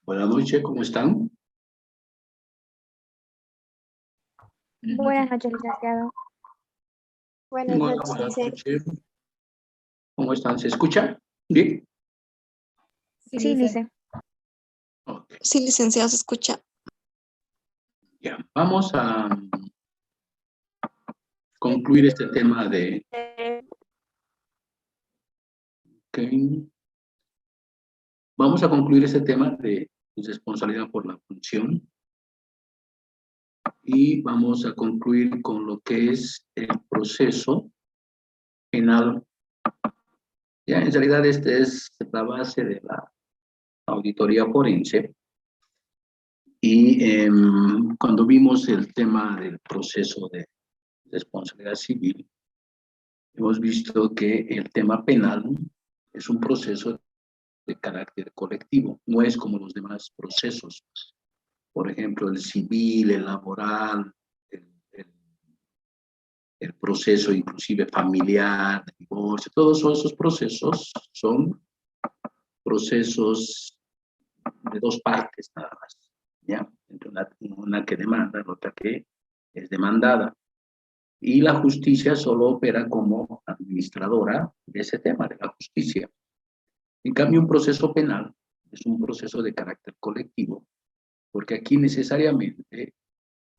Buenas noches, ¿cómo están? Buenas noches, licenciado. Buenas Hola, noches, buenas licenciado. noches. ¿Cómo están? ¿Se escucha? ¿Bien? Sí, lice. Ok, Sí, licenciado, se escucha. ya. Vamos a concluir este tema de... ok. Vamos a concluir este tema de responsabilidad por la función y vamos a concluir con lo que es el proceso penal. Ya, en realidad esta es la base de la auditoría forense. Y cuando vimos el tema del proceso de responsabilidad civil, hemos visto que el tema penal es un proceso de carácter colectivo, no es como los demás procesos. Por ejemplo, el civil, el laboral, el, el- el proceso inclusive familiar, de divorcio, todos esos procesos son procesos de dos partes nada más, ¿ya? Entre una que demanda, la otra que es demandada. Y la justicia solo opera como administradora de ese tema, de la justicia. En cambio, un proceso penal es un proceso de carácter colectivo, porque aquí necesariamente,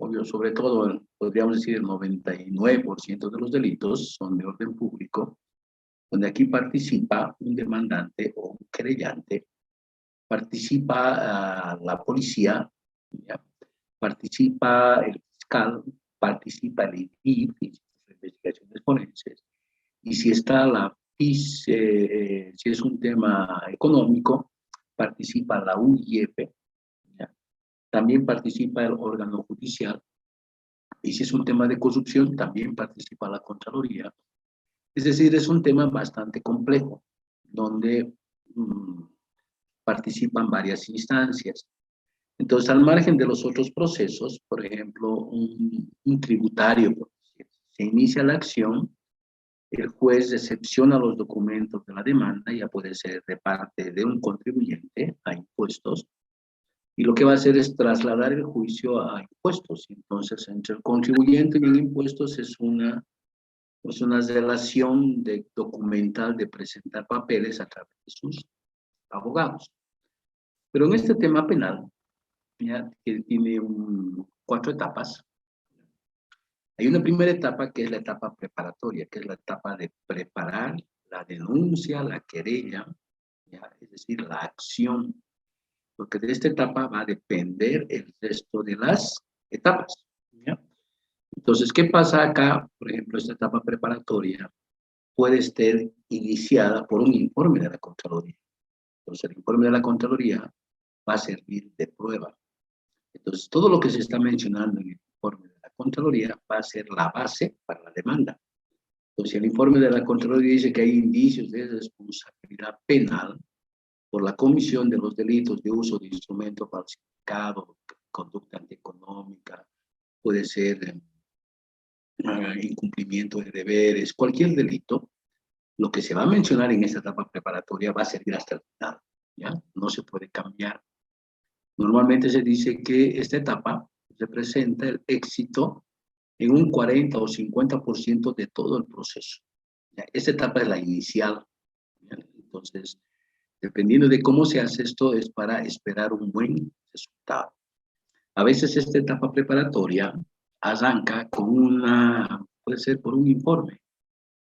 obvio, sobre todo, podríamos decir el 99% de los delitos son de orden público, donde aquí participa un demandante o un querellante, participa la policía, ¿ya? Participa el fiscal, participa el INPI, investigaciones forenses, y si está la PIS, si es un tema económico, participa la UIF, ¿ya? También participa el órgano judicial, y si es un tema de corrupción, también participa la Contraloría. Es decir, es un tema bastante complejo, donde participan varias instancias. Entonces, al margen de los otros procesos, por ejemplo, un tributario, se inicia la acción, el juez recepciona los documentos de la demanda, ya puede ser de parte de un contribuyente a impuestos, y lo que va a hacer es trasladar el juicio a impuestos. Entonces, entre el contribuyente y el impuestos es una relación documental de presentar papeles a través de sus abogados. Pero en este tema penal, ya, que tiene 4 etapas. Hay una primera etapa que es la etapa preparatoria, que es la etapa de preparar la denuncia, la querella, ¿ya? Es decir, la acción, porque de esta etapa va a depender el resto de las etapas, ¿ya? Entonces, ¿qué pasa acá? Por ejemplo, esta etapa preparatoria puede ser iniciada por un informe de la Contraloría. Entonces, el informe de la Contraloría va a servir de prueba. Entonces, todo lo que se está mencionando en el informe de la Contraloría va a ser la base para la demanda. Entonces, el informe de la Contraloría dice que hay indicios de responsabilidad penal por la comisión de los delitos de uso de instrumento falsificado, conducta antieconómica, puede ser incumplimiento de deberes, cualquier delito. Lo que se va a mencionar en esta etapa preparatoria va a servir hasta el final, ¿ya? No se puede cambiar. Normalmente se dice que esta etapa representa el éxito en un 40 o 50% de todo el proceso. ¿Ya? Esta etapa es la inicial, ¿ya? Entonces, dependiendo de cómo se hace esto, es para esperar un buen resultado. A veces esta etapa preparatoria arranca con puede ser por un informe,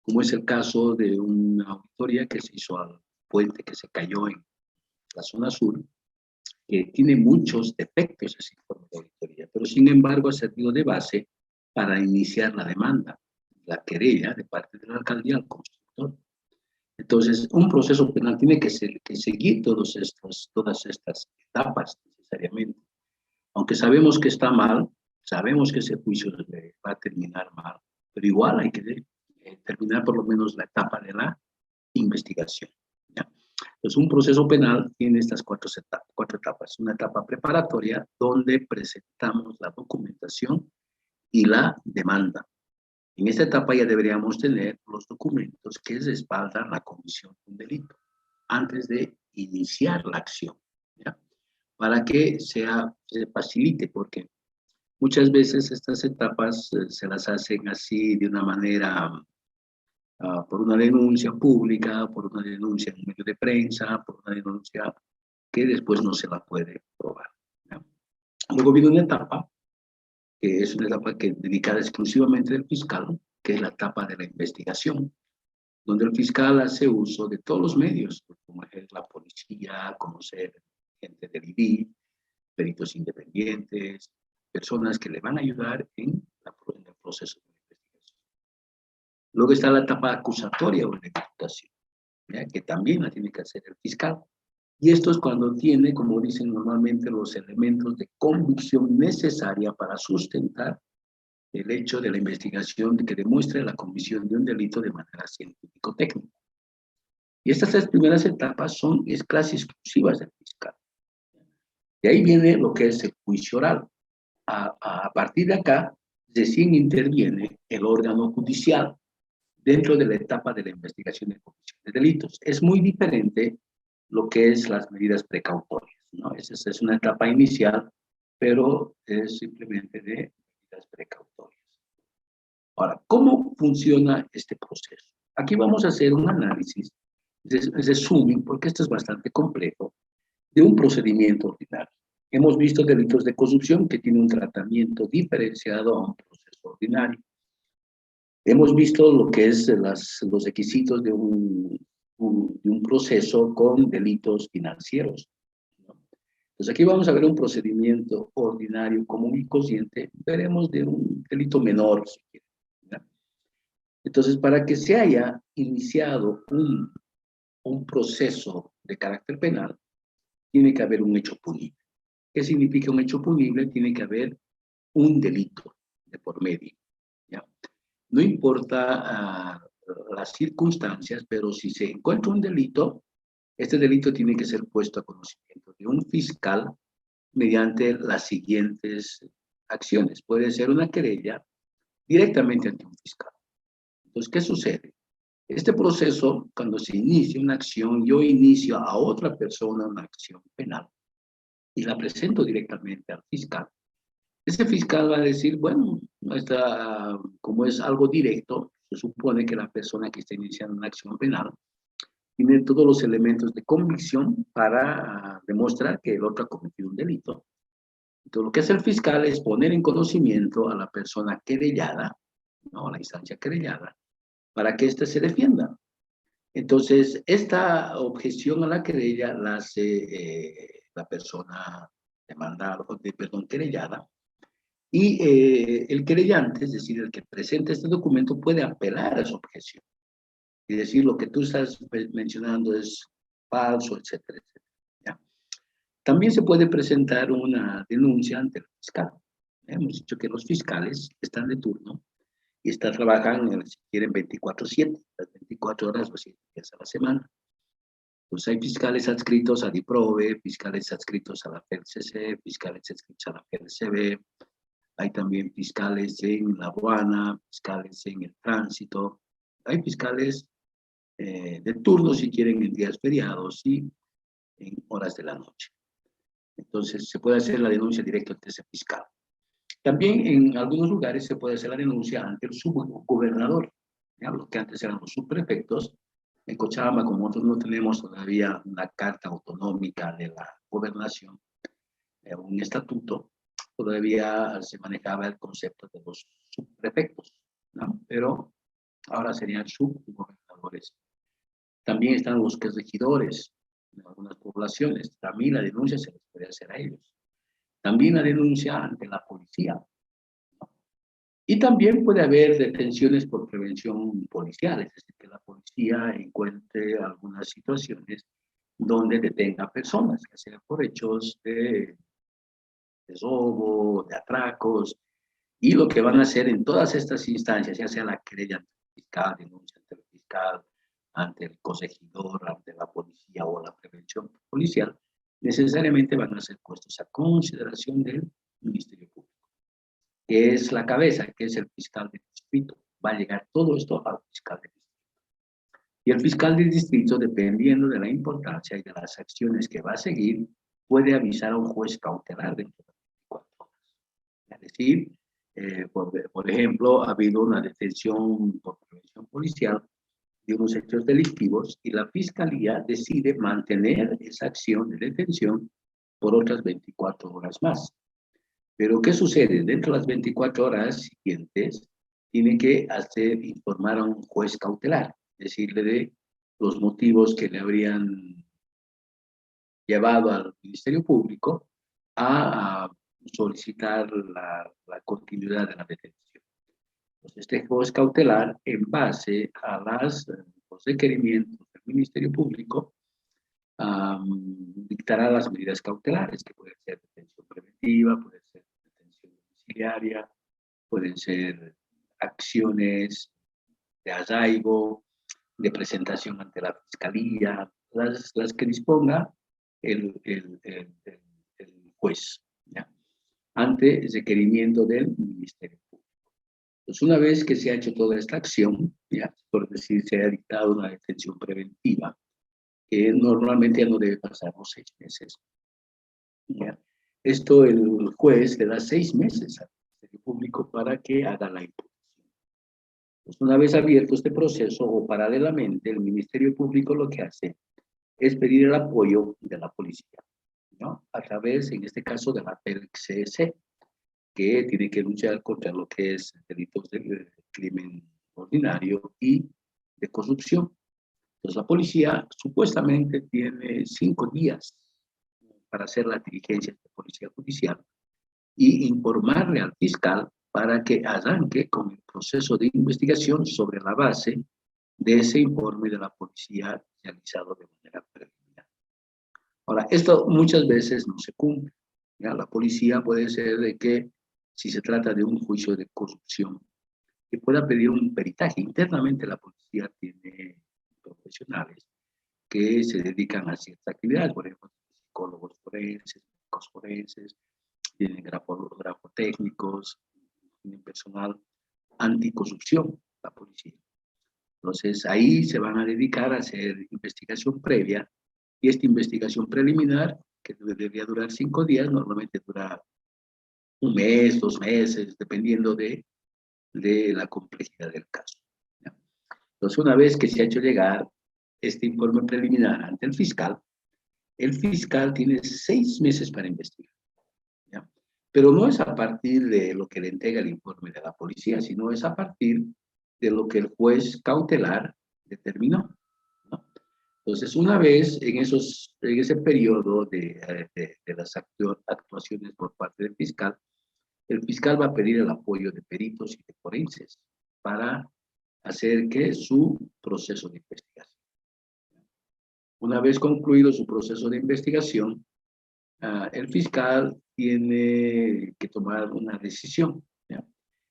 como es el caso de una auditoría que se hizo al puente que se cayó en la zona sur, que tiene muchos defectos ese informe de auditoría, pero sin embargo ha servido de base para iniciar la demanda, la querella de parte de la alcaldía al constructor. Entonces, un proceso penal tiene que seguir todas estas etapas necesariamente. Aunque sabemos que está mal, sabemos que ese juicio va a terminar mal, pero igual hay que terminar por lo menos la etapa de la investigación, ¿ya? Entonces, un proceso penal tiene estas 4 etapas. Una etapa preparatoria donde presentamos la documentación y la demanda. En esta etapa ya deberíamos tener los documentos que respaldan la comisión de un delito antes de iniciar la acción, ¿ya? para que se facilite, porque muchas veces estas etapas se las hacen así de una manera, por una denuncia pública, por una denuncia en un medio de prensa, por una denuncia que después no se la puede probar, ¿no? Luego viene una etapa, que es una etapa dedicada exclusivamente del fiscal, que es la etapa de la investigación, donde el fiscal hace uso de todos los medios, como es la policía, conocer gente del IDI, peritos independientes, personas que le van a ayudar en el proceso de investigación. Luego está la etapa acusatoria o de imputación, ¿ya? Que también la tiene que hacer el fiscal. Y esto es cuando tiene, como dicen normalmente, los elementos de convicción necesaria para sustentar el hecho de la investigación que demuestre la comisión de un delito de manera científico-técnica. Y estas tres primeras etapas son clases exclusivas del fiscal. De ahí viene lo que es el juicio oral. A partir de acá, recién interviene el órgano judicial dentro de la etapa de la investigación de comisión de delitos. Es muy diferente lo que es las medidas precautorias, ¿no? Esa es una etapa inicial, pero es simplemente de medidas precautorias. Ahora, ¿cómo funciona este proceso? Aquí vamos a hacer un análisis de resumen, porque esto es bastante complejo, de un procedimiento ordinario. Hemos visto delitos de corrupción que tienen un tratamiento diferenciado a un proceso ordinario. Hemos visto lo que es los requisitos de un proceso con delitos financieros, ¿no? Entonces aquí vamos a ver un procedimiento ordinario común y corriente, veremos de un delito menor, si quieren, ¿no? Entonces, para que se haya iniciado un proceso de carácter penal, tiene que haber un hecho punible. ¿Qué significa un hecho punible? Tiene que haber un delito de por medio, ¿ya? No importa las circunstancias, pero si se encuentra un delito, este delito tiene que ser puesto a conocimiento de un fiscal mediante las siguientes acciones. Puede ser una querella directamente ante un fiscal. Entonces, ¿qué sucede? Este proceso, cuando se inicia una acción, yo inicio a otra persona una acción penal y la presento directamente al fiscal. Ese fiscal va a decir, bueno, como es algo directo, se supone que la persona que está iniciando una acción penal tiene todos los elementos de convicción para demostrar que el otro ha cometido un delito. Entonces, lo que hace el fiscal es poner en conocimiento a la persona querellada, ¿no? A la instancia querellada, para que éste se defienda. Entonces, esta objeción a la querella la hace la persona demandada, perdón, querellada, y el querellante, es decir, el que presenta este documento, puede apelar a esa objeción y decir lo que tú estás mencionando es falso, etcétera, etcétera, ¿ya? También se puede presentar una denuncia ante el fiscal. Hemos dicho que los fiscales están de turno y trabajan, si quieren, 24/7, las 24 horas, los 7 días a la semana. Pues hay fiscales adscritos a DIPROVE, fiscales adscritos a la FELCC, fiscales adscritos a la FELCB, hay también fiscales en la aduana, fiscales en el tránsito, hay fiscales de turno, si quieren, en días feriados y en horas de la noche. Entonces, se puede hacer la denuncia directa ante ese fiscal. También en algunos lugares se puede hacer la denuncia ante el subgobernador, ¿ya? Los que antes eran los subprefectos. En Cochabamba, como nosotros no tenemos todavía una carta autonómica de la gobernación, un estatuto, todavía se manejaba el concepto de los subprefectos, ¿no? Pero ahora serían subgobernadores. También están los regidores en algunas poblaciones. También la denuncia se les puede hacer a ellos. También la denuncia ante la policía, ¿no? Y también puede haber detenciones por prevención policial, es decir, que la policía encuentre algunas situaciones donde detenga personas, que sea por hechos de robo, de atracos, y lo que van a hacer en todas estas instancias, ya sea la querella ante el fiscal, denuncia ante el fiscal, ante el corregidor, ante la policía o la prevención policial, necesariamente van a ser puestos a consideración del Ministerio Público, que es la cabeza, que es el fiscal del distrito. Va a llegar todo esto al fiscal del distrito. Y el fiscal del distrito, dependiendo de la importancia y de las acciones que va a seguir, puede avisar a un juez cautelar dentro de 24 horas. Es decir, por ejemplo, ha habido una detención por prevención policial de unos hechos delictivos y la Fiscalía decide mantener esa acción de detención por otras 24 horas más. Pero, ¿qué sucede? Dentro de las 24 horas siguientes, tiene que informar a un juez cautelar, decirle de los motivos que le habrían llevado al Ministerio Público a solicitar la continuidad de la detención. Entonces, este juez cautelar, en base a los requerimientos del Ministerio Público, dictará las medidas cautelares, que pueden ser detención preventiva, pueden ser detención domiciliaria, pueden ser acciones de arraigo, de presentación ante la Fiscalía, las que disponga el juez, ¿ya? Ante el requerimiento del Ministerio Público. Entonces, una vez que se ha hecho toda esta acción, ya, por decir, se ha dictado una detención preventiva, que normalmente ya no debe pasar los 6 meses. ¿Ya? Esto el juez le da 6 meses al Ministerio Público para que haga la imputación. Pues una vez abierto este proceso, o paralelamente, el Ministerio Público lo que hace es pedir el apoyo de la policía, ¿no? A través, en este caso, de la PERC-CS, que tiene que luchar contra lo que es delitos de crimen ordinario y de corrupción. Entonces, la policía supuestamente tiene 5 días para hacer la diligencia de policía judicial y informarle al fiscal para que arranque con el proceso de investigación sobre la base de ese informe de la policía realizado de manera preliminar. Ahora, esto muchas veces no se cumple, ¿ya? La policía puede ser de que, si se trata de un juicio de corrupción, que pueda pedir un peritaje. Internamente la policía tiene profesionales que se dedican a ciertas actividades, por ejemplo, psicólogos forenses, médicos forenses, tienen grafotécnicos, tienen personal anticorrupción, la policía. Entonces, ahí se van a dedicar a hacer investigación previa, y esta investigación preliminar, que debería durar 5 días, normalmente dura 1 mes, 2 meses, dependiendo de la complejidad del caso, ¿ya? Entonces, una vez que se ha hecho llegar este informe preliminar ante el fiscal tiene 6 meses para investigar, ¿ya? Pero no es a partir de lo que le entrega el informe de la policía, sino es a partir de lo que el juez cautelar determinó, ¿no? Entonces, una vez en ese periodo de las actuaciones por parte del fiscal, el fiscal va a pedir el apoyo de peritos y de forenses para hacer que su proceso de investigación. Una vez concluido su proceso de investigación, el fiscal tiene que tomar una decisión, ¿ya?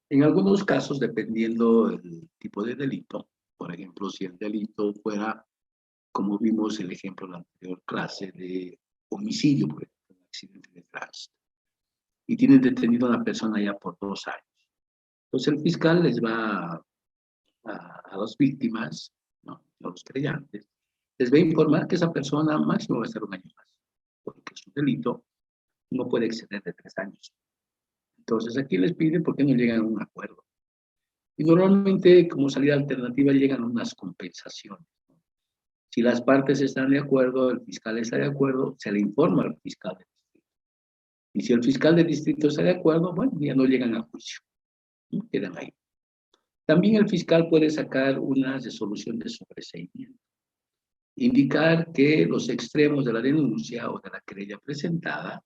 En algunos casos, dependiendo del tipo de delito, por ejemplo, si el delito fuera, como vimos el ejemplo en la anterior clase, de homicidio, por ejemplo, un accidente de tránsito, y tienen detenido a una persona ya por 2 años. Entonces el fiscal les va a las víctimas, ¿no?, a los creyentes, les va a informar que esa persona máximo va a estar 1 año más, porque su delito no puede exceder de 3 años. Entonces aquí les piden por qué no llegan a un acuerdo. Y normalmente, como salida alternativa, llegan a unas compensaciones, ¿no? Si las partes están de acuerdo, el fiscal está de acuerdo, se le informa al fiscal del distrito. Y si el fiscal del distrito está de acuerdo, bueno, ya no llegan a juicio, ¿no? Quedan ahí. También el fiscal puede sacar una resolución de sobreseimiento, indicar que los extremos de la denuncia o de la querella presentada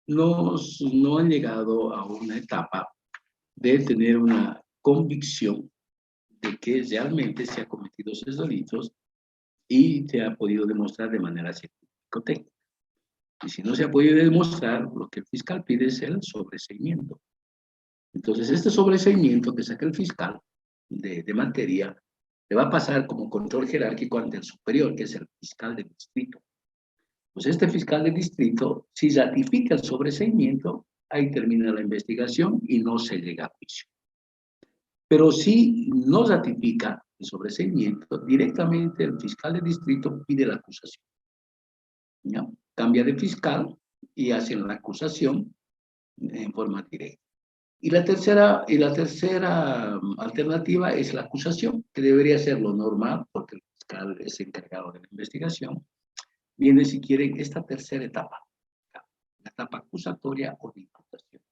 no han llegado a una etapa de tener una convicción de que realmente se han cometido esos delitos y se ha podido demostrar de manera científico-técnica. Y si no se ha podido demostrar, lo que el fiscal pide es el sobreseimiento. Entonces, este sobreseimiento que saca el fiscal de materia le va a pasar como control jerárquico ante el superior, que es el fiscal del distrito. Pues este fiscal del distrito, si ratifica el sobreseimiento, ahí termina la investigación y no se llega a juicio. Pero si no ratifica el sobreseimiento, directamente el fiscal del distrito pide la acusación, ¿ya? Cambia de fiscal y hacen la acusación en forma directa. Y la tercera alternativa es la acusación, que debería ser lo normal, porque el fiscal es encargado de la investigación. Viene, si quieren, esta tercera etapa, la etapa acusatoria o de imputación.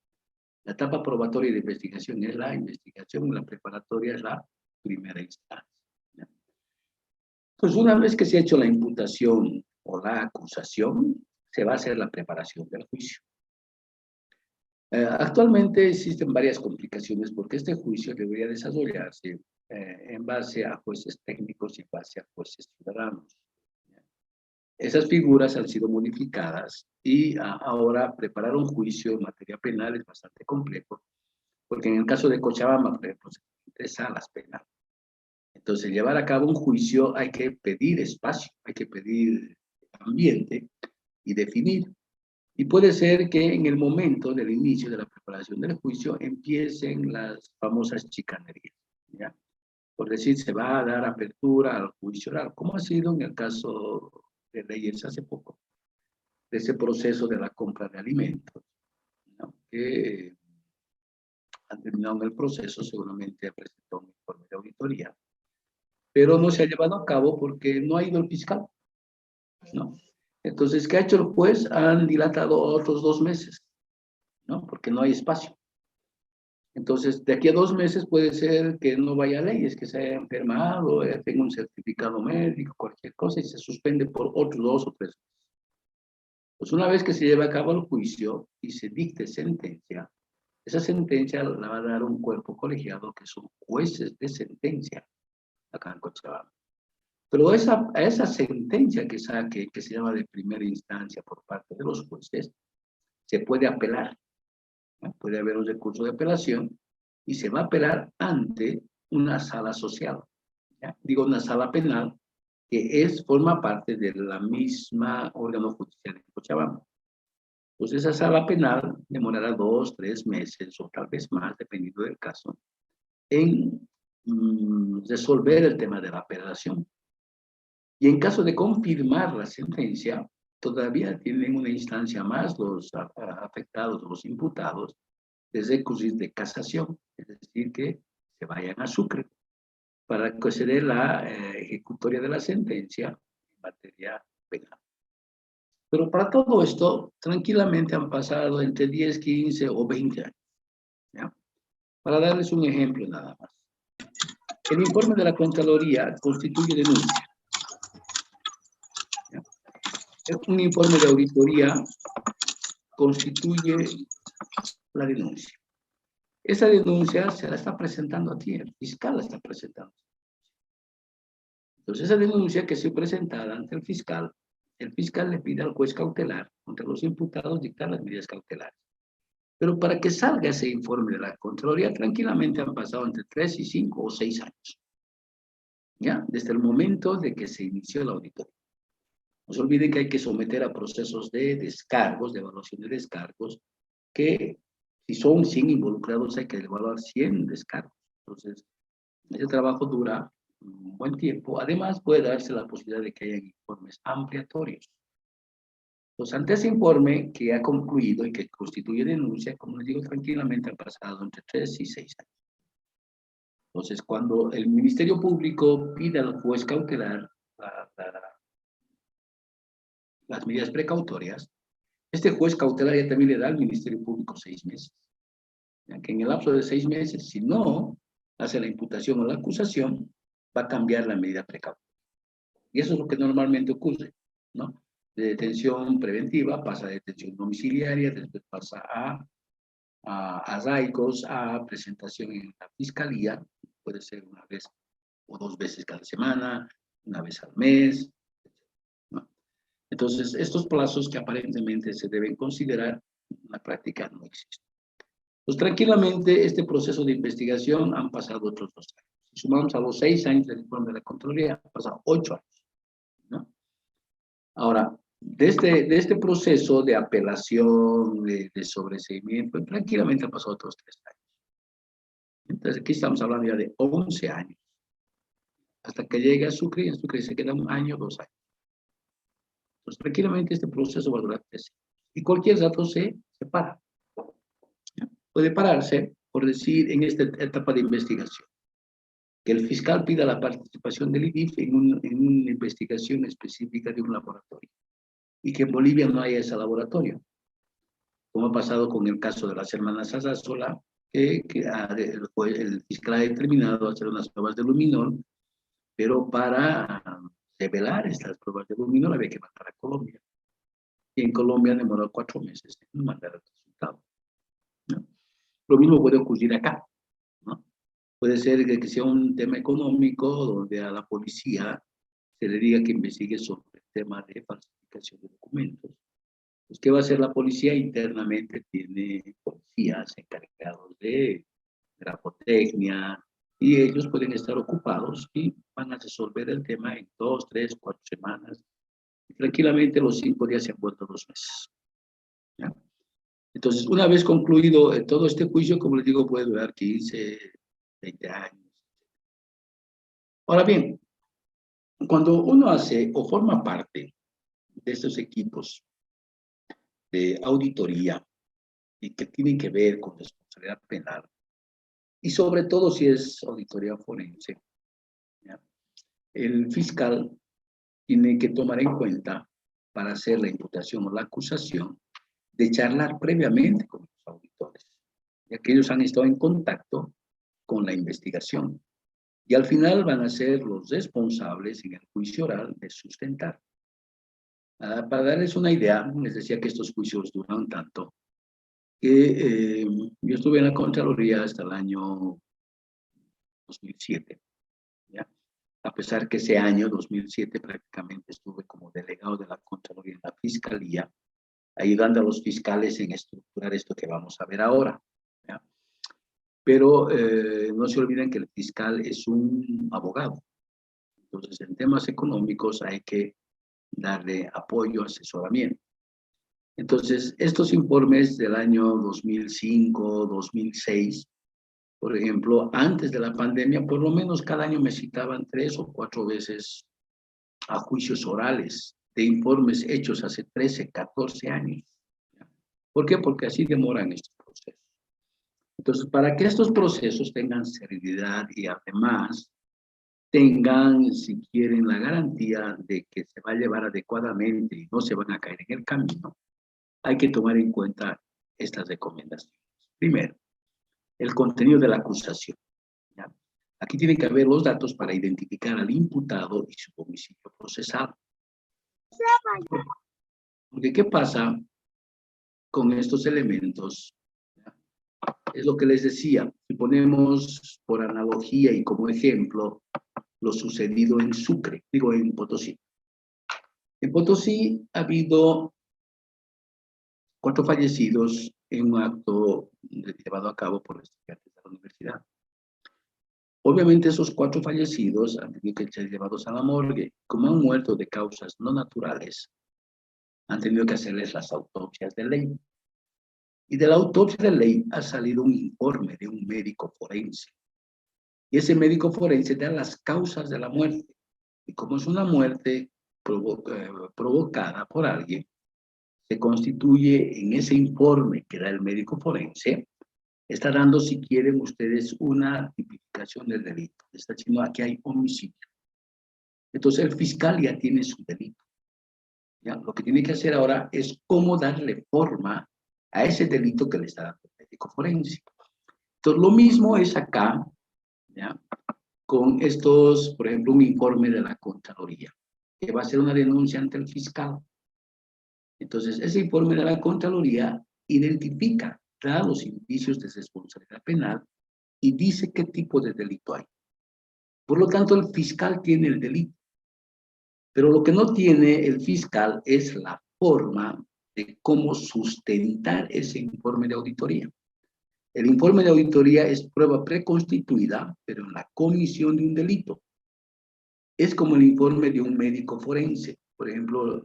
La etapa probatoria y de investigación es la investigación, y la preparatoria es la primera instancia. Pues una vez que se ha hecho la imputación o la acusación, se va a hacer la preparación del juicio. Actualmente existen varias complicaciones porque este juicio debería desarrollarse en base a jueces técnicos y en base a jueces ciudadanos. Esas figuras han sido modificadas y ahora preparar un juicio en materia penal es bastante complejo, porque en el caso de Cochabamba, por ejemplo, se tienen 3 salas penales. Entonces, llevar a cabo un juicio hay que pedir espacio, hay que pedir ambiente y definir. Y puede ser que en el momento del inicio de la preparación del juicio empiecen las famosas chicanerías, ¿ya? Por decir, se va a dar apertura al juicio oral, como ha sido en el caso de Reyes hace poco, de ese proceso de la compra de alimentos, ¿no? Que han terminado en el proceso, seguramente presentó un informe de auditoría, pero no se ha llevado a cabo porque no ha ido el fiscal, ¿no? Entonces, ¿qué ha hecho el juez? Han dilatado otros 2 meses, ¿no? Porque no hay espacio. Entonces, de aquí a 2 meses puede ser que no vaya a leyes, que se haya enfermado, tenga un certificado médico, cualquier cosa, y se suspende por otros 2 o 3 meses. Pues una vez que se lleve a cabo el juicio y se dicte sentencia, esa sentencia la va a dar un cuerpo colegiado que son jueces de sentencia acá en Cochabamba. Pero a esa sentencia que saque, que se llama de primera instancia por parte de los jueces, se puede apelar, ¿no? Puede haber un recurso de apelación y se va a apelar ante una sala social, ¿ya? Digo una sala penal que forma parte de la misma órgano judicial de Cochabamba. Pues esa sala penal demorará 2, 3 meses o tal vez más, dependiendo del caso, en resolver el tema de la apelación. Y en caso de confirmar la sentencia, todavía tienen una instancia más los afectados, los imputados, de recurrir de casación, es decir, que se vayan a Sucre para que se dé la ejecutoria de la sentencia en materia penal. Pero para todo esto, tranquilamente han pasado entre 10, 15 o 20 años, ¿ya? Para darles un ejemplo nada más. El informe de la Contraloría constituye denuncia. Un informe de auditoría constituye la denuncia. Esa denuncia se la está presentando a ti, el fiscal la está presentando. Entonces, esa denuncia que se presentada ante el fiscal le pide al juez cautelar contra los imputados dictar las medidas cautelares. Pero para que salga ese informe de la Contraloría, tranquilamente han pasado entre 3 y 5 o 6 años. ¿Ya? Desde el momento de que se inició la auditoría. No se olviden que hay que someter a procesos de descargos, de evaluación de descargos, que si son 100 involucrados hay que evaluar 100 descargos. Entonces, ese trabajo dura un buen tiempo. Además, puede darse la posibilidad de que haya informes ampliatorios. Entonces, ante ese informe que ha concluido y que constituye denuncia, como les digo, tranquilamente han pasado entre 3 y 6 años. Entonces, cuando el Ministerio Público pide al juez cautelar las medidas precautorias, este juez cautelar ya también le da al Ministerio Público 6 meses. Ya que en el lapso de 6 meses, si no hace la imputación o la acusación, va a cambiar la medida precautoria. Y eso es lo que normalmente ocurre, ¿no? De detención preventiva pasa a detención domiciliaria, después pasa a arraigos, a presentación en la fiscalía, puede ser una vez o 2 veces cada semana, una vez al mes, ¿no? Entonces, estos plazos que aparentemente se deben considerar, en la práctica no existen. Pues tranquilamente, este proceso de investigación han pasado otros 2 años. Si sumamos a los 6 años del informe de la Contraloría, han pasado 8 años, ¿no? Ahora, de este proceso de apelación, de sobreseimiento, tranquilamente han pasado otros 3 años. Entonces, aquí estamos hablando ya de 11 años. Hasta que llegue a Sucre, y en Sucre se queda 1 año, 2 años. Pues tranquilamente este proceso va a durar 3 años. y cualquier dato se para. Puede pararse, por decir, en esta etapa de investigación, que el fiscal pida la participación del IDIF en una investigación específica de un laboratorio, y que en Bolivia no haya ese laboratorio, como ha pasado con el caso de las hermanas Sassola, que el fiscal ha determinado hacer unas pruebas de luminol, pero para revelar estas pruebas de luminol había que mandar a Colombia. Y en Colombia demoró 4 meses en mandar el resultado, ¿no? Lo mismo puede ocurrir acá, ¿no? Puede ser que sea un tema económico donde a la policía se le diga que investigue sobre el tema de falsificación de documentos. Pues, ¿qué va a hacer la policía? Internamente tiene policías encargados de grafotecnia, y ellos pueden estar ocupados y van a resolver el tema en 2, 3, 4 semanas. Y tranquilamente los 5 días se han vuelto 2 meses, ¿ya? Entonces, una vez concluido todo este juicio, como les digo, puede durar 15, 20 años. Ahora bien, cuando uno hace o forma parte de estos equipos de auditoría y que tienen que ver con responsabilidad penal, y sobre todo si es auditoría forense, ¿ya? El fiscal tiene que tomar en cuenta, para hacer la imputación o la acusación, de charlar previamente con los auditores, ya que ellos han estado en contacto con la investigación, y al final van a ser los responsables en el juicio oral de sustentar. Para darles una idea, les decía que estos juicios duran tanto, que yo estuve en la Contraloría hasta el año 2007, ¿ya? A pesar que ese año, 2007, prácticamente estuve como delegado de la Contraloría en la Fiscalía, ayudando a los fiscales en estructurar esto que vamos a ver ahora, ¿ya? Pero no se olviden que el fiscal es un abogado. Entonces, en temas económicos hay que darle apoyo, asesoramiento. Entonces, estos informes del año 2005, 2006, por ejemplo, antes de la pandemia, por lo menos cada año me citaban 3 o 4 veces a juicios orales de informes hechos hace 13, 14 años. ¿Por qué? Porque así demoran estos procesos. Entonces, para que estos procesos tengan seriedad y además tengan, si quieren, la garantía de que se va a llevar adecuadamente y no se van a caer en el camino, hay que tomar en cuenta estas recomendaciones. Primero, el contenido de la acusación, ¿ya? Aquí tienen que haber los datos para identificar al imputado y su domicilio procesado. Porque, ¿qué pasa con estos elementos? Es lo que les decía. Si ponemos por analogía y como ejemplo lo sucedido en Sucre, digo en Potosí. En Potosí ha habido 4 fallecidos en un acto llevado a cabo por estudiantes de la universidad. Obviamente esos 4 fallecidos han tenido que ser llevados a la morgue. Como han muerto de causas no naturales, han tenido que hacerles las autopsias de ley. Y de la autopsia de ley ha salido un informe de un médico forense. Y ese médico forense da las causas de la muerte. Y como es una muerte provocada por alguien, se constituye en ese informe que da el médico forense, está dando, si quieren ustedes, una tipificación del delito. Está diciendo, aquí hay homicidio. Entonces el fiscal ya tiene su delito, ¿ya? Lo que tiene que hacer ahora es cómo darle forma a ese delito que le está dando el médico forense. Entonces lo mismo es acá, ¿ya? Con estos, por ejemplo, un informe de la Contraloría, que va a ser una denuncia ante el fiscal. Entonces, ese informe de la Contraloría identifica, da los indicios de responsabilidad penal y dice qué tipo de delito hay. Por lo tanto, el fiscal tiene el delito. Pero lo que no tiene el fiscal es la forma de cómo sustentar ese informe de auditoría. El informe de auditoría es prueba preconstituida, pero en la comisión de un delito. Es como el informe de un médico forense. Por ejemplo,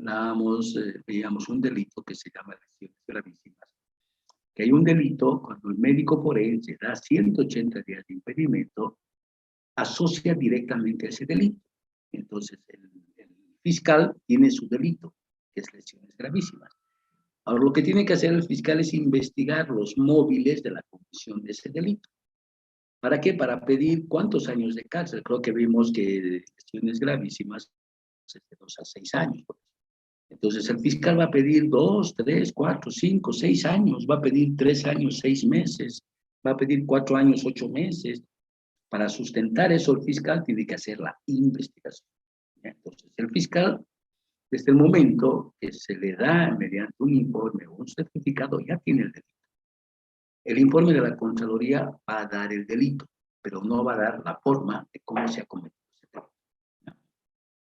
veíamos un delito que se llama lesiones gravísimas. Que hay un delito cuando el médico forense da 180 días de impedimento, asocia directamente a ese delito. Entonces, el fiscal tiene su delito, que es lesiones gravísimas. Ahora, lo que tiene que hacer el fiscal es investigar los móviles de la comisión de ese delito. ¿Para qué? Para pedir cuántos años de cárcel. Creo que vimos que cuestiones gravísimas, de 2 a 6 años. Entonces, el fiscal va a pedir 2, 3, 4, 5, 6 años, va a pedir 3 años, 6 meses, va a pedir 4 años, 8 meses. Para sustentar eso, el fiscal tiene que hacer la investigación. Entonces, el fiscal, desde el momento que se le da mediante un informe o un certificado, ya tiene el delito. El informe de la Contraloría va a dar el delito, pero no va a dar la forma de cómo se ha cometido ese delito.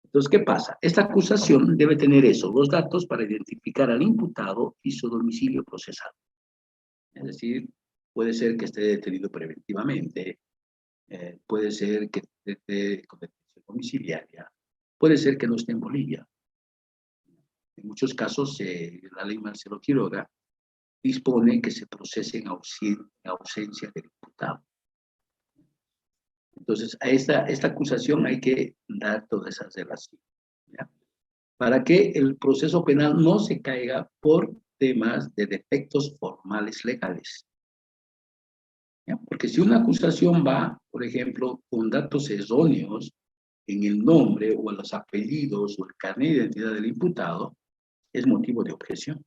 Entonces, ¿qué pasa? Esta acusación debe tener eso, los datos para identificar al imputado y su domicilio procesal. Es decir, puede ser que esté detenido preventivamente, puede ser que esté con detención domiciliaria, puede ser que no esté en Bolivia. En muchos casos, la ley Marcelo Quiroga dispone que se procese en ausencia del imputado. Entonces, a esta acusación hay que dar todas esas relaciones, ¿ya? Para que el proceso penal no se caiga por temas de defectos formales legales. ¿Ya? Porque si una acusación va, por ejemplo, con datos erróneos en el nombre o en los apellidos o el carnet de identidad del imputado, es motivo de objeción.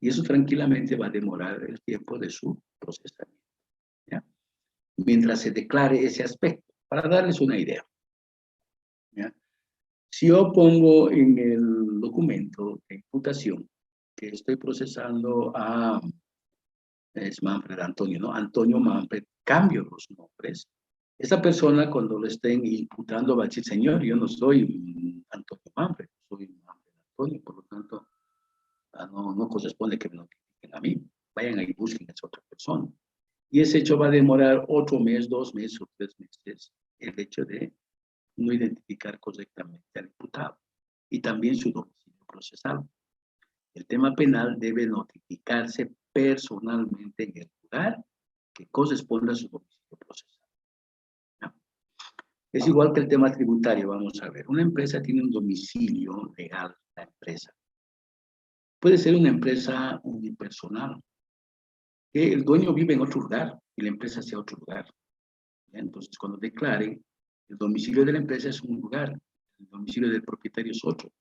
Y eso tranquilamente va a demorar el tiempo de su procesamiento, ¿ya? Mientras se declare ese aspecto, para darles una idea, ¿ya? Si yo pongo en el documento de imputación que estoy procesando a es Manfred Antonio, ¿no? Antonio Manfred, cambio los nombres. Esa persona cuando lo estén imputando va a decir, señor, yo no soy Antonio Manfred, soy Manfred Antonio, por lo tanto, no corresponde que me notifiquen a mí. Vayan ahí y busquen a esa otra persona. Y ese hecho va a demorar otro mes, 2 meses o 3 meses, el hecho de no identificar correctamente al imputado y también su domicilio procesal. El tema penal debe notificarse personalmente en el lugar que corresponda a su domicilio procesal. ¿No? Es igual que el tema tributario, vamos a ver. Una empresa tiene un domicilio legal, la empresa. Puede ser una empresa unipersonal, que el dueño vive en otro lugar y la empresa sea otro lugar. Entonces, cuando declare, el domicilio de la empresa es un lugar, el domicilio del propietario es otro.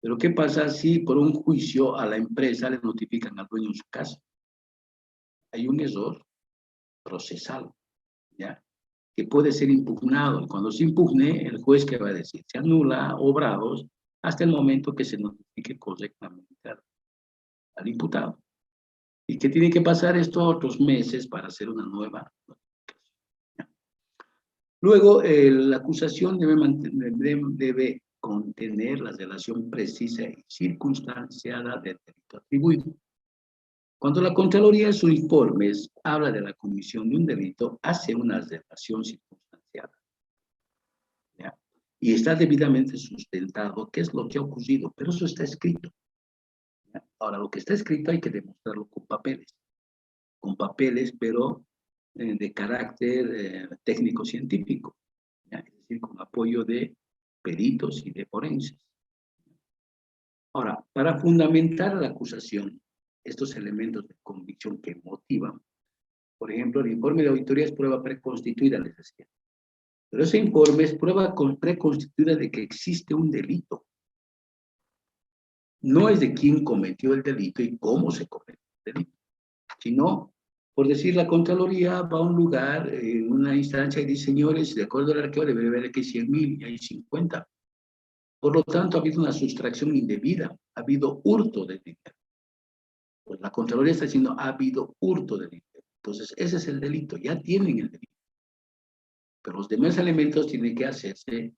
Pero ¿qué pasa si por un juicio a la empresa le notifican al dueño en su casa? Hay un error procesal, ¿ya? Que puede ser impugnado. Y cuando se impugne, el juez, ¿qué va a decir? Se anula obrados hasta el momento que se notifique correctamente al imputado. Y que tiene que pasar estos otros meses para hacer una nueva notificación, ¿ya? Luego, la acusación debe contener la relación precisa y circunstanciada del delito atribuido. Cuando la Contraloría en sus informes habla de la comisión de un delito, hace una relación circunstanciada, ¿ya? Y está debidamente sustentado qué es lo que ha ocurrido, pero eso está escrito, ¿ya? Ahora, lo que está escrito hay que demostrarlo con papeles, pero de carácter técnico-científico, ¿ya? Es decir, con apoyo de peritos y de forenses. Ahora, para fundamentar la acusación, estos elementos de convicción que motivan, por ejemplo, el informe de auditoría es prueba preconstituida, les decía. Pero ese informe es prueba preconstituida de que existe un delito. No es de quién cometió el delito y cómo se cometió el delito, sino, por decir, la Contraloría va a un lugar, en una instancia y dice, señores, de acuerdo al arqueo debe haber aquí 100,000 y hay 50. Por lo tanto, ha habido una sustracción indebida, ha habido hurto de dinero. Pues la Contraloría está diciendo, ha habido hurto de dinero. Entonces, ese es el delito, ya tienen el delito. Pero los demás elementos tienen que hacerse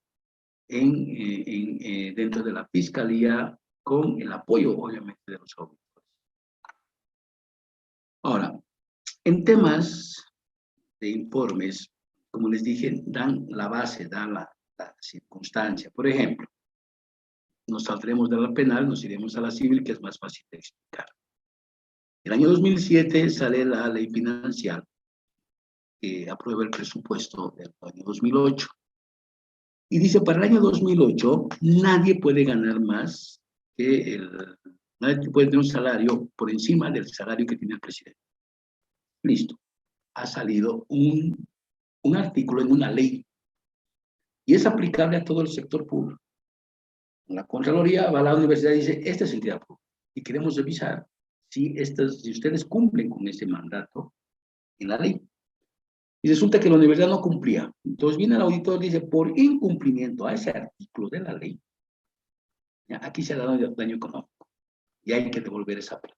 dentro de la Fiscalía con el apoyo, obviamente, de los auditores. Ahora, en temas de informes, como les dije, dan la base, dan la circunstancia. Por ejemplo, nos saldremos de la penal, nos iremos a la civil, que es más fácil de explicar. En el año 2007 sale la ley financiera que aprueba el presupuesto del año 2008. Y dice, para el año 2008, nadie puede ganar más que Nadie puede tener un salario por encima del salario que tiene el presidente. Listo. Ha salido un artículo en una ley y es aplicable a todo el sector público. La Contraloría va a la universidad y dice, esta es entidad pública y queremos revisar si ustedes cumplen con ese mandato en la ley. Y resulta que la universidad no cumplía. Entonces viene el auditor y dice, por incumplimiento a ese artículo de la ley, ¿ya? Aquí se ha dado daño económico y hay que devolver esa plata.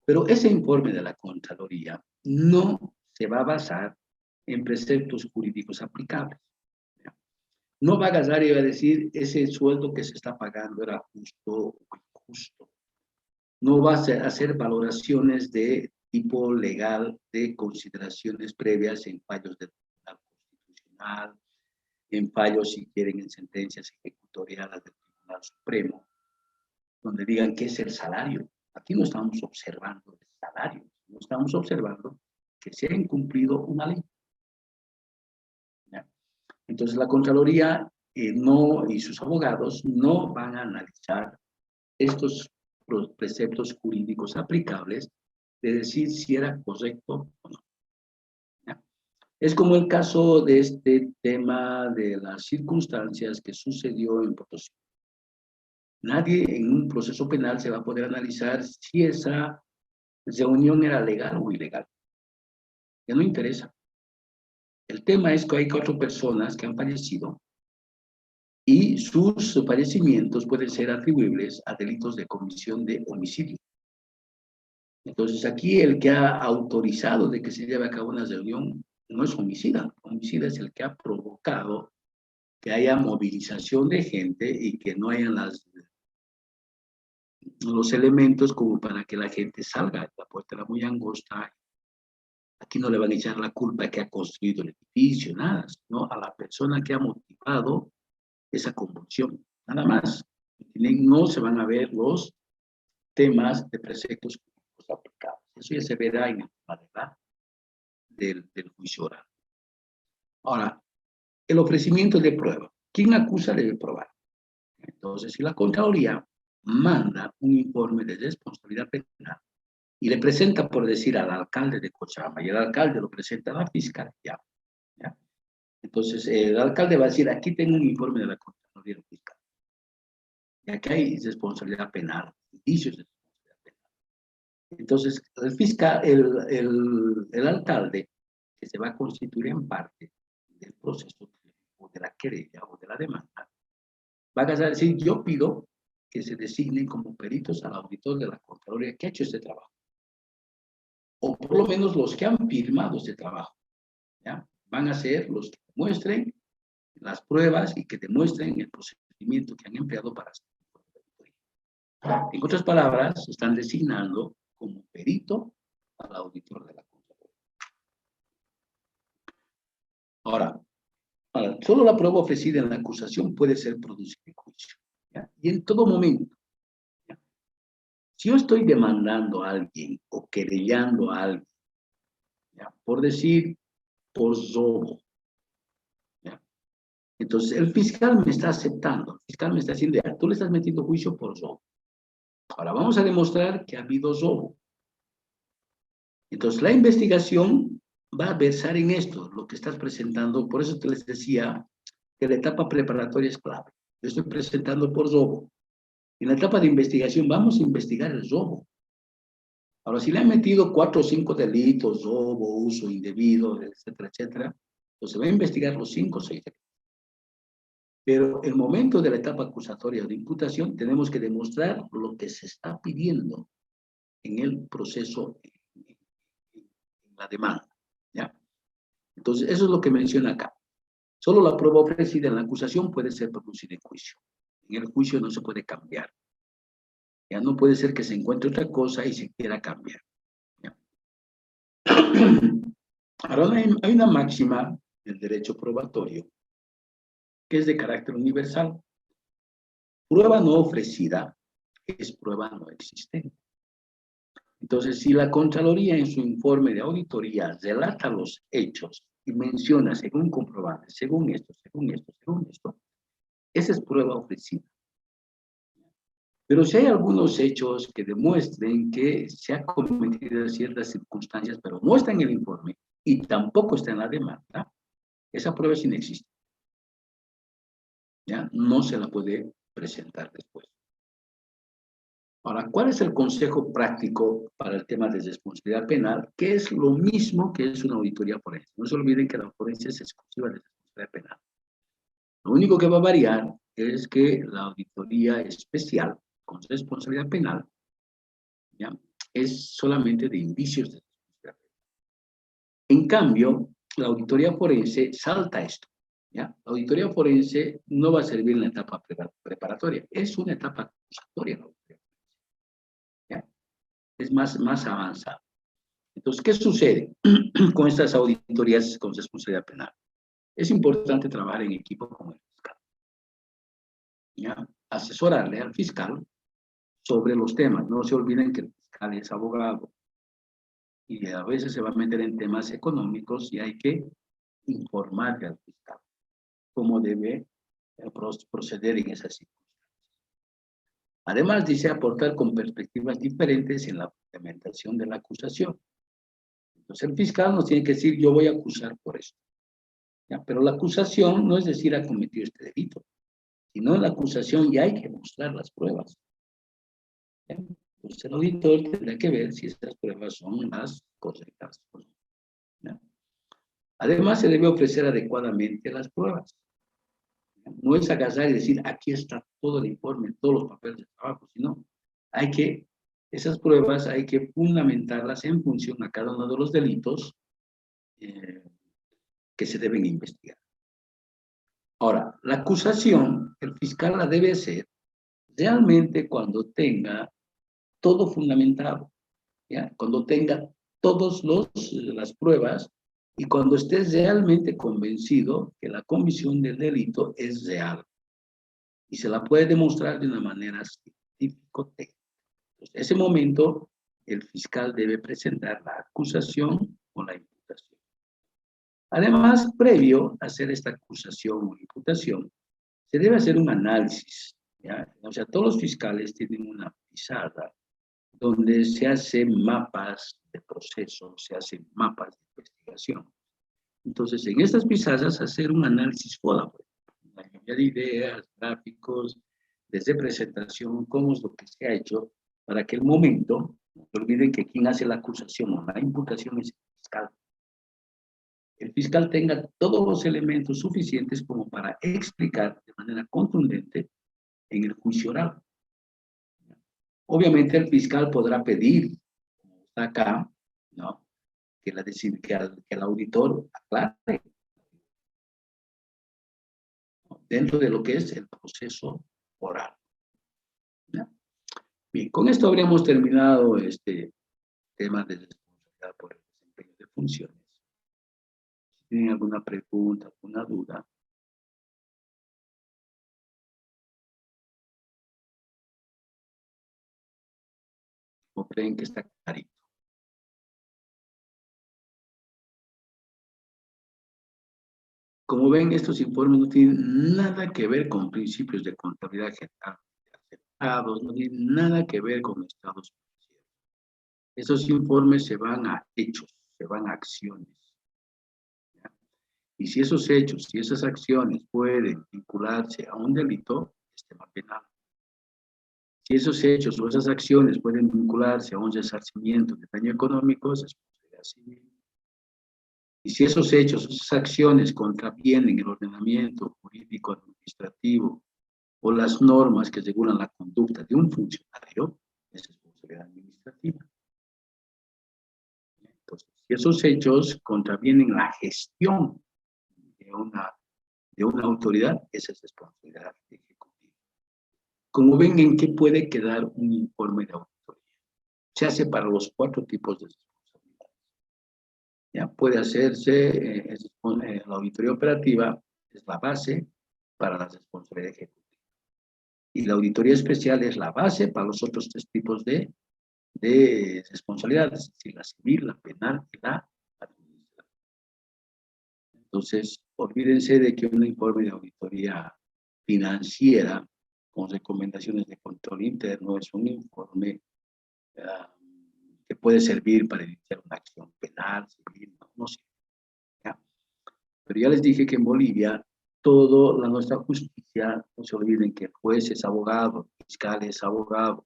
Pero ese informe de la Contraloría no se va a basar en preceptos jurídicos aplicables. ¿Ya? No va a agarrar y va a decir, ese sueldo que se está pagando era justo o injusto. No va a hacer valoraciones de tipo legal de consideraciones previas en fallos del Tribunal Constitucional, en fallos, si quieren, en sentencias ejecutoriales del Tribunal Supremo, donde digan qué es el salario. Aquí no estamos observando el salario, no estamos observando que se ha incumplido una ley. ¿Ya? Entonces la Contraloría y sus abogados no van a analizar estos preceptos jurídicos aplicables de decir si era correcto o no. ¿Ya? Es como el caso de este tema de las circunstancias que sucedió en Potosí. Nadie en un proceso penal se va a poder analizar si esa reunión era legal o ilegal. Ya no interesa. El tema es que hay 4 personas que han fallecido y sus fallecimientos pueden ser atribuibles a delitos de comisión de homicidio. Entonces aquí el que ha autorizado de que se lleve a cabo una reunión no es homicida. Homicida es el que ha provocado que haya movilización de gente y que no hayan los elementos como para que la gente salga. La puerta era muy angosta. Aquí no le van a echar la culpa a que ha construido el edificio, nada, sino a la persona que ha motivado esa convulsión, nada más. No se van a ver los temas de preceptos jurídicos aplicables. Eso ya se verá en el tema del juicio oral. Ahora, el ofrecimiento de prueba. ¿Quién acusa debe probar? Entonces, si la Contraloría manda un informe de responsabilidad penal y le presenta, por decir, al alcalde de Cochabamba, y el alcalde lo presenta a la fiscalía, ¿ya? Entonces, el alcalde va a decir, aquí tengo un informe de la Contraloría Fiscal. Y aquí hay responsabilidad penal, indicios de responsabilidad penal. Entonces, el fiscal, el alcalde, que se va a constituir en parte del proceso o de la querella o de la demanda, va a decir, yo pido que se designen como peritos al auditor de la Contraloría que ha hecho este trabajo. O por lo menos los que han firmado este trabajo, ¿ya? Van a ser los que demuestren las pruebas y que demuestren el procedimiento que han empleado para hacer la auditoría. En otras palabras, se están designando como perito al auditor de la Contraloría. Ahora, solo la prueba ofrecida en la acusación puede ser producida en juicio, ¿ya? Y en todo momento. ¿Ya? Si yo estoy demandando a alguien o querellando a alguien, ¿ya? Por decir, por robo, ¿ya? Entonces el fiscal me está aceptando, el fiscal me está diciendo, ya, tú le estás metiendo juicio por robo. Ahora vamos a demostrar que ha habido robo. Entonces la investigación va a versar en esto, lo que estás presentando. Por eso te les decía que la etapa preparatoria es clave. Yo estoy presentando por robo. En la etapa de investigación vamos a investigar el robo. Ahora, si le han metido 4 o 5 delitos, robo, uso indebido, etcétera, etcétera, pues se va a investigar los 5 o 6 delitos. Pero en el momento de la etapa acusatoria o de imputación, tenemos que demostrar lo que se está pidiendo en el proceso, en la demanda, ¿ya? Entonces, eso es lo que menciona acá. Solo la prueba ofrecida en la acusación puede ser producida en juicio. En el juicio no se puede cambiar. Ya no puede ser que se encuentre otra cosa y se quiera cambiar, ¿ya? Ahora hay una máxima del derecho probatorio que es de carácter universal. Prueba no ofrecida es prueba no existente. Entonces, si la Contraloría en su informe de auditoría relata los hechos y menciona según comprobantes, según esto, esa es prueba ofrecida. Pero si hay algunos hechos que demuestren que se ha cometido ciertas circunstancias, pero no está en el informe y tampoco está en la demanda, esa prueba es inexistente. ¿Ya? No se la puede presentar después. Ahora, ¿cuál es el consejo práctico para el tema de responsabilidad penal? Que es lo mismo que es una auditoría forense. No se olviden que la forense es exclusiva de responsabilidad penal. Lo único que va a variar es que la auditoría especial con responsabilidad penal, ¿ya?, es solamente de indicios de responsabilidad penal. En cambio, la auditoría forense salta esto, ¿ya? La auditoría forense no va a servir en la etapa preparatoria, es una etapa acusatoria. ¿Ya? Es más avanzada. Entonces, ¿qué sucede con estas auditorías con responsabilidad penal? Es importante trabajar en equipo con el fiscal. ¿Ya? Asesorarle al fiscal sobre los temas. No se olviden que el fiscal es abogado y a veces se va a meter en temas económicos y hay que informarle al fiscal cómo debe proceder en esas situaciones. Además, dice aportar con perspectivas diferentes en la fundamentación de la acusación. Entonces, el fiscal nos tiene que decir, yo voy a acusar por esto. ¿Ya? Pero la acusación no es decir, ha cometido este delito, sino en la acusación ya hay que mostrar las pruebas. ¿Ya? Entonces, el auditor tendrá que ver si estas pruebas son las correctas. ¿Ya? Además, se debe ofrecer adecuadamente las pruebas. ¿Ya? No es agarrar y decir, aquí está todo el informe, todos los papeles de trabajo, sino hay que, esas pruebas hay que fundamentarlas en función a cada uno de los delitos que se deben investigar. Ahora, la acusación, el fiscal la debe hacer realmente cuando tenga todo fundamentado, ¿ya? Cuando tenga todas las pruebas y cuando estés realmente convencido que la comisión del delito es real y se la puede demostrar de una manera científico-técnica. En ese momento, el fiscal debe presentar la acusación o la imputación. Además, previo a hacer esta acusación o imputación, se debe hacer un análisis, ¿ya? O sea, todos los fiscales tienen una pizarra donde se hacen mapas de proceso, se hacen mapas de investigación. Entonces, en estas pizarras, hacer un análisis FODA, una lluvia de ideas, gráficos, desde presentación, cómo es lo que se ha hecho, para que el momento, no se olviden que quien hace la acusación o la imputación es el fiscal. El fiscal tenga todos los elementos suficientes como para explicar de manera contundente en el juicio oral. Obviamente el fiscal podrá pedir, como está acá, ¿no?, que el auditor aclare, ¿no?, dentro de lo que es el proceso oral. ¿Ya? Bien, con esto habríamos terminado este tema de responsabilidad por el desempeño de funciones. Si tienen alguna pregunta, alguna duda. ¿O creen que está clarito? Como ven, estos informes no tienen nada que ver con principios de contabilidad general aceptados, no tienen nada que ver con estados financieros. Esos informes se van a hechos, se van a acciones. ¿Ya? Y si esos hechos, si esas acciones pueden vincularse a un delito, es tema penal. Si esos hechos o esas acciones pueden vincularse a un resarcimiento de daño económico, es responsabilidad civil. Y si esos hechos, esas acciones contravienen el ordenamiento jurídico administrativo o las normas que regulan la conducta de un funcionario, es responsabilidad administrativa. Entonces, si esos hechos contravienen la gestión de una autoridad, esa es responsabilidad ejecutiva. Como ven, ¿en qué puede quedar un informe de auditoría? Se hace para los 4 tipos de responsabilidades. ¿Ya? Puede hacerse, la auditoría operativa es la base para la responsabilidad ejecutiva. Y la auditoría especial es la base para los otros 3 tipos de responsabilidades, es decir, la civil, la penal y la administrativa. Entonces, olvídense de que un informe de auditoría financiera con recomendaciones de control interno, es un informe que puede servir para iniciar una acción penal, civil, no sé. ¿Ya? Pero ya les dije que en Bolivia, toda nuestra justicia, no se olviden que el juez es abogado, el fiscal es abogado.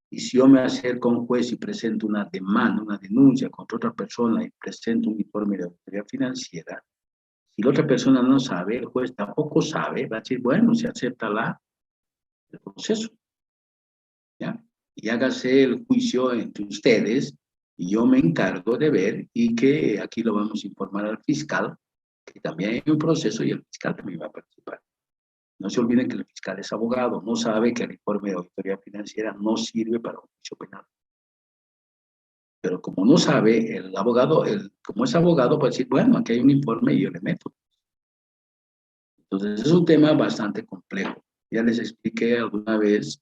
Y si yo me acerco a un juez y presento una demanda, una denuncia contra otra persona y presento un informe de auditoría financiera, si la otra persona no sabe, el juez tampoco sabe, va a decir, bueno, se acepta el proceso. ¿Ya? Y hágase el juicio entre ustedes y yo me encargo de ver y que aquí lo vamos a informar al fiscal, que también hay un proceso y el fiscal también va a participar. No se olviden que el fiscal es abogado, no sabe que el informe de auditoría financiera no sirve para un juicio penal. Pero como no sabe, el abogado, como es abogado, puede decir, bueno, aquí hay un informe y yo le meto. Entonces es un tema bastante complejo. Ya les expliqué alguna vez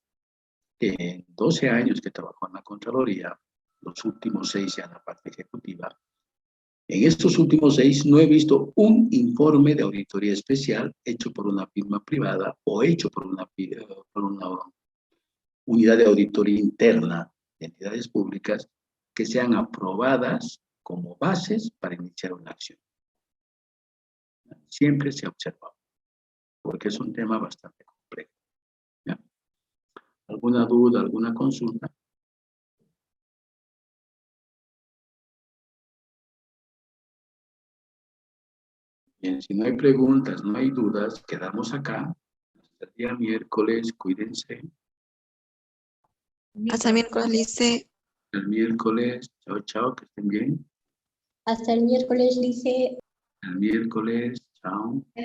que en 12 años que trabajo en la Contraloría, los últimos 6 ya en la parte ejecutiva, en estos últimos 6 no he visto un informe de auditoría especial hecho por una firma privada o hecho por una unidad de auditoría interna de entidades públicas que sean aprobadas como bases para iniciar una acción. Siempre se ha observado, porque es un tema bastante complejo. ¿Ya? ¿Alguna duda, alguna consulta? Bien, si no hay preguntas, no hay dudas, quedamos acá. Hasta el día miércoles, cuídense. Hasta el miércoles, Lice. El miércoles, chao, chao, que estén bien. Hasta el miércoles, Lice. El miércoles, chao.